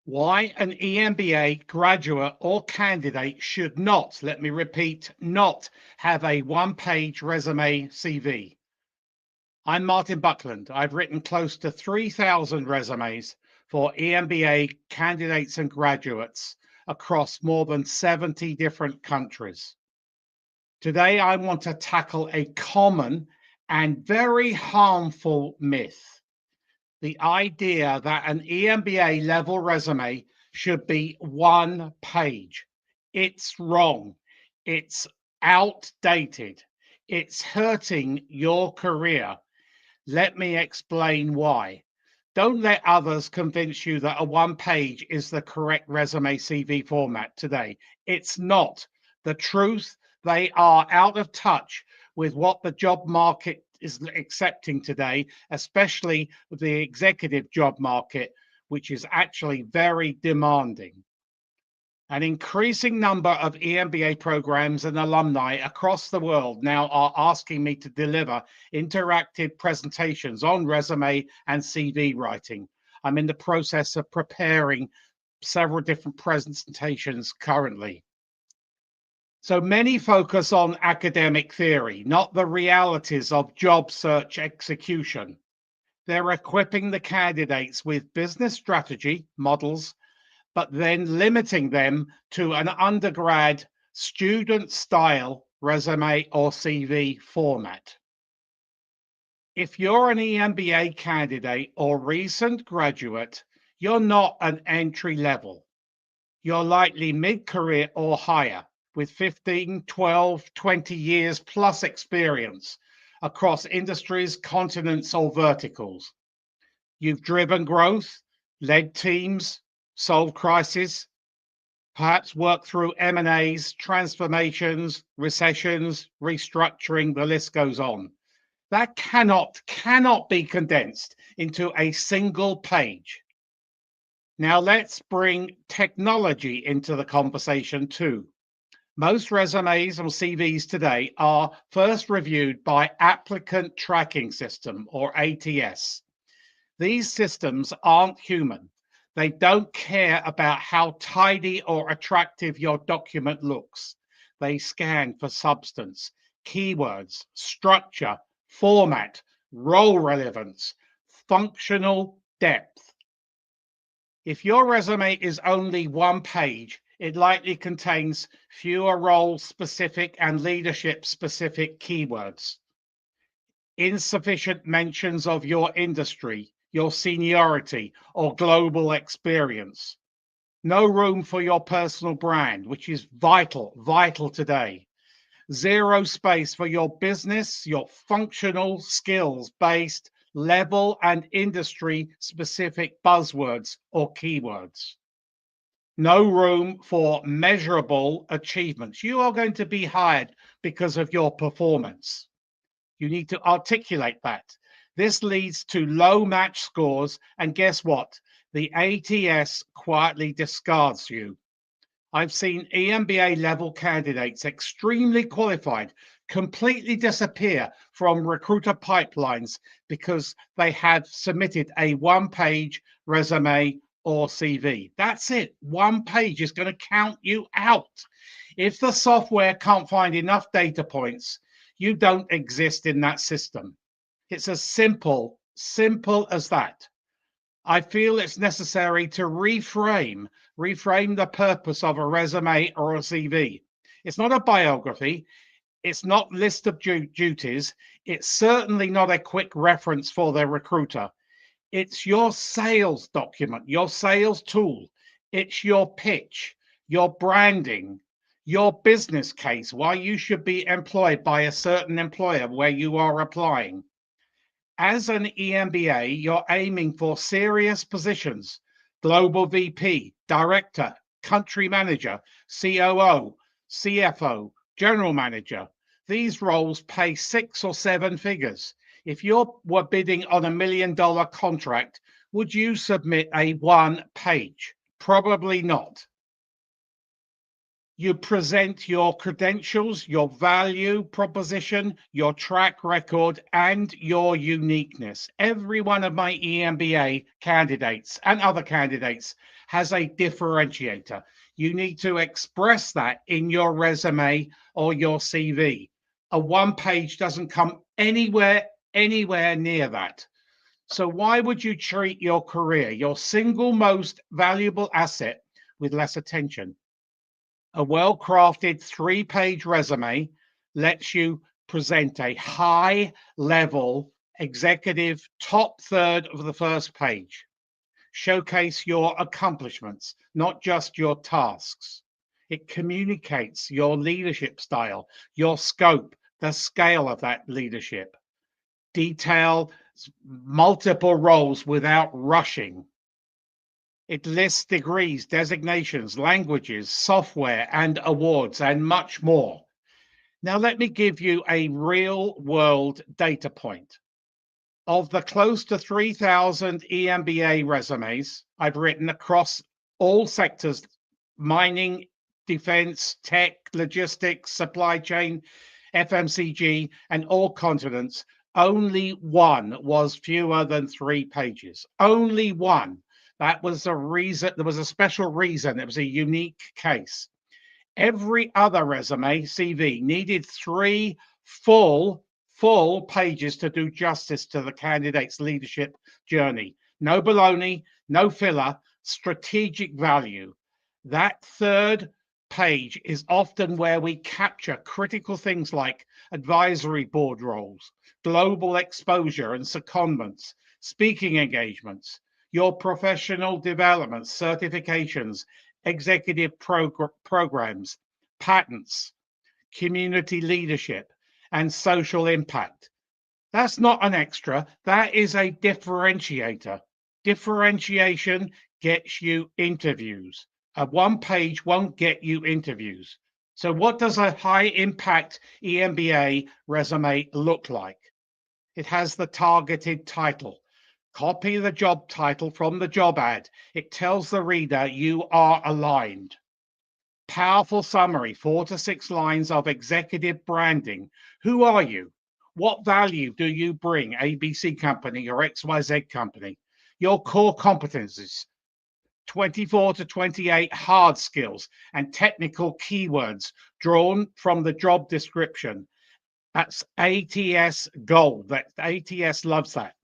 Why an EMBA graduate or candidate should not, let me repeat, not have a one-page resume CV. I'm Martin Buckland. I've written close to 3,000 resumes for EMBA candidates and graduates across more than 70 different countries. Today, I want to tackle a common and very harmful myth. The idea that an EMBA level resume should be one page. It's wrong. It's outdated. It's hurting your career. Let me explain why. Don't let others convince you that a one page is the correct resume CV format today. It's not. The truth, they are out of touch with what the job market is accepting today, especially the executive job market, which is actually very demanding. An increasing number of EMBA programs and alumni across the world now are asking me to deliver interactive presentations on resume and CV writing. I'm in the process of preparing several different presentations currently. So many focus on academic theory, not the realities of job search execution. They're equipping the candidates with business strategy models, but then limiting them to an undergrad student style resume or CV format. If you're an EMBA candidate or recent graduate, you're not an entry level. You're likely mid-career or higher, with 15, 12, 20 years plus experience across industries, continents, or verticals. You've driven growth, led teams, solved crises, perhaps worked through M&As, transformations, recessions, restructuring, the list goes on. That cannot be condensed into a single page. Now let's bring technology into the conversation too. Most resumes or CVs today are first reviewed by Applicant Tracking System or ATS. These systems aren't human. They don't care about how tidy or attractive your document looks. They scan for substance, keywords, structure, format, role relevance, functional depth. If your resume is only one page, it likely contains fewer role-specific and leadership-specific keywords, insufficient mentions of your industry, your seniority, or global experience. No room for your personal brand, which is vital today. Zero space for your business, your functional skills-based level and industry-specific buzzwords or keywords. No room for measurable achievements. You are going to be hired because of your performance. You need to articulate that. This leads to low match scores, and guess what? The ATS quietly discards you. I've seen EMBA level candidates, extremely qualified, completely disappear from recruiter pipelines because they had submitted a one-page resume or CV. That's it. One page is going to count you out. If the software can't find enough data points, you don't exist in that system. It's as simple as that. I feel it's necessary to reframe the purpose of a resume or a CV. It's not a biography. It's not list of duties. It's certainly not a quick reference for the recruiter. It's your sales document, your sales tool. It's your pitch, your branding, your business case, why you should be employed by a certain employer where you are applying. As an EMBA, you're aiming for serious positions: global VP, director, country manager, COO, CFO, general manager. These roles pay 6 or 7 figures. If you were bidding on $1 million contract, would you submit a one page? Probably not. You present your credentials, your value proposition, your track record, and your uniqueness. Every one of my EMBA candidates and other candidates has a differentiator. You need to express that in your resume or your CV. A one page doesn't come anywhere near that. So why would you treat your career, your single most valuable asset, with less attention? A well-crafted three-page resume lets you present a high-level executive top third of the first page. Showcase your accomplishments, not just your tasks. It communicates your leadership style, your scope, the scale of that leadership. Detail multiple roles without rushing. It lists degrees, designations, languages, software, and awards, and much more. Now, let me give you a real world data point. Of the close to 3,000 EMBA resumes I've written across all sectors, mining, defense, tech, logistics, supply chain, FMCG, and all continents, only one was fewer than 3 pages. Only one. That was a reason. There was a special reason. It was a unique case. Every other resume, CV, needed 3 full pages to do justice to the candidate's leadership journey. No baloney, no filler, strategic value. That third page is often where we capture critical things like advisory board roles, global exposure and secondments, speaking engagements, your professional development, certifications, executive programs, patents, community leadership, and social impact. That's not an extra, that is a differentiator. Differentiation gets you interviews. A one page won't get you interviews. So, what does a high impact EMBA resume look like? It has the targeted title. Copy the job title from the job ad. It tells the reader you are aligned. Powerful summary, 4 to 6 lines of executive branding. Who are you? What value do you bring, ABC company or XYZ company? Your core competencies, 24 to 28 hard skills and technical keywords drawn from the job description. That's ATS gold. That ATS loves that.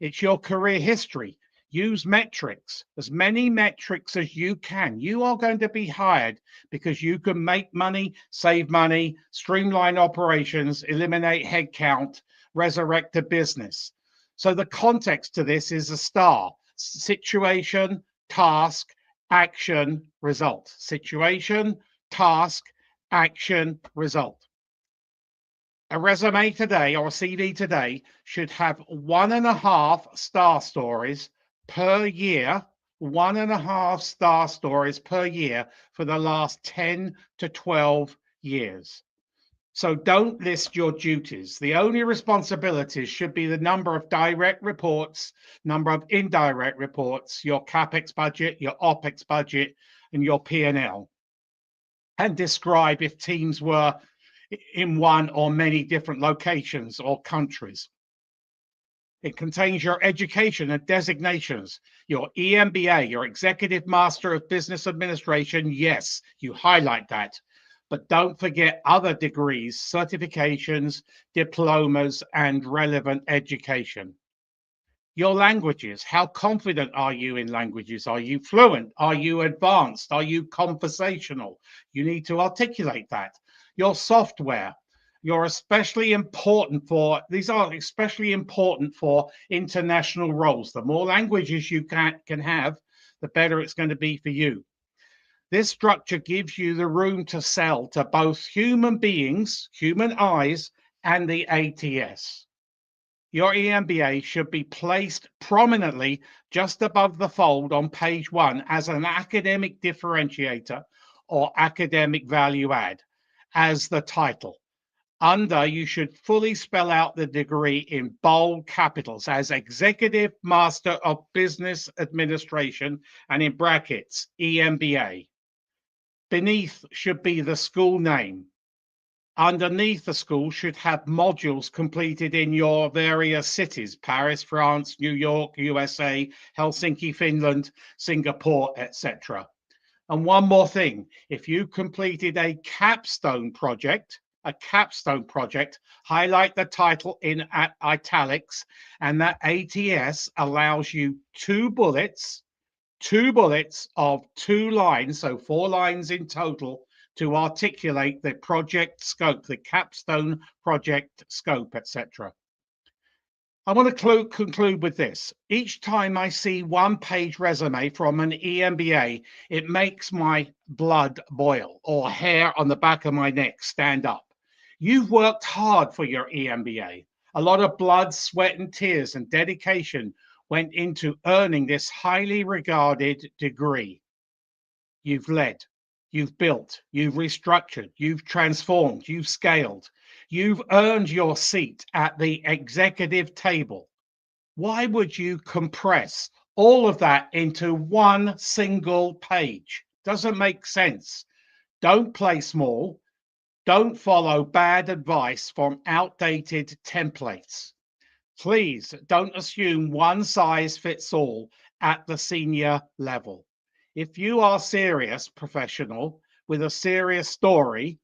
It's your career history. Use metrics, as many metrics as you can. You are going to be hired because you can make money, save money, streamline operations, eliminate headcount, resurrect a business. So the context to this is a STAR: situation, task, action, result. Situation, task, action, result. A resume today or a CV today should have 1.5 star stories per year, 1.5 star stories per year for the last 10 to 12 years. So don't list your duties. The only responsibilities should be the number of direct reports, number of indirect reports, your CapEx budget, your OpEx budget, and your P&L. And describe if teams were in one or many different locations or countries. It contains your education and designations, your EMBA, your Executive Master of Business Administration. Yes, you highlight that, but don't forget other degrees, certifications, diplomas, and relevant education. Your languages, how confident are you in languages? Are you fluent? Are you advanced? Are you conversational? You need to articulate that. Your software, these are especially important for international roles. The more languages you can have, the better it's going to be for you. This structure gives you the room to sell to both human beings, human eyes, and the ATS. Your EMBA should be placed prominently just above the fold on page 1 as an academic differentiator or academic value add, as the title. Under, you should fully spell out the degree in bold capitals as Executive Master of Business Administration and in brackets, EMBA. Beneath should be the school name. Underneath the school should have modules completed in your various cities: Paris, France, New York, USA, Helsinki, Finland, Singapore, etc. And one more thing, if you completed a capstone project, highlight the title in italics, and that ATS allows you two bullets of 2 lines, so 4 lines in total, to articulate the project scope, the capstone project scope, etc. I want to conclude with this. Each time I see one-page resume from an EMBA, it makes my blood boil or hair on the back of my neck stand up. You've worked hard for your EMBA. A lot of blood, sweat, and tears and dedication went into earning this highly regarded degree. You've led, you've built, you've restructured, you've transformed, you've scaled. You've earned your seat at the executive table. Why would you compress all of that into one single page? Doesn't make sense. Don't play small. Don't follow bad advice from outdated templates. Please don't assume one size fits all at the senior level. If you are serious professional with a serious story,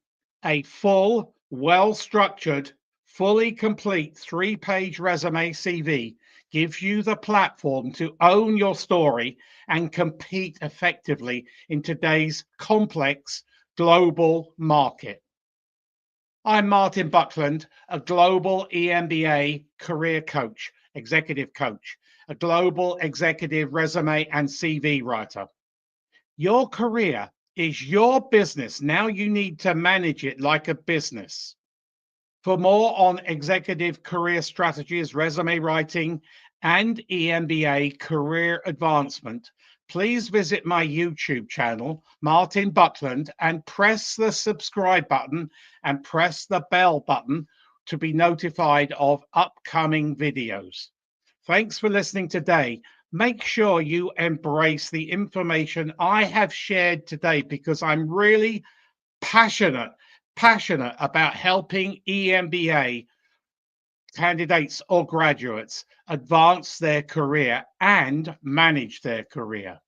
a full, well-structured, fully complete 3-page resume CV gives you the platform to own your story and compete effectively in today's complex global market. I'm Martin Buckland, a global EMBA career coach, executive coach, a global executive resume and CV writer. Your career is your business. Now you need to manage it like a business. For more on executive career strategies, resume writing, and EMBA career advancement, please visit my YouTube channel, Martin Buckland, and press the subscribe button and press the bell button to be notified of upcoming videos. Thanks for listening today. Make sure you embrace the information I have shared today, because I'm really passionate about helping EMBA candidates or graduates advance their career and manage their career.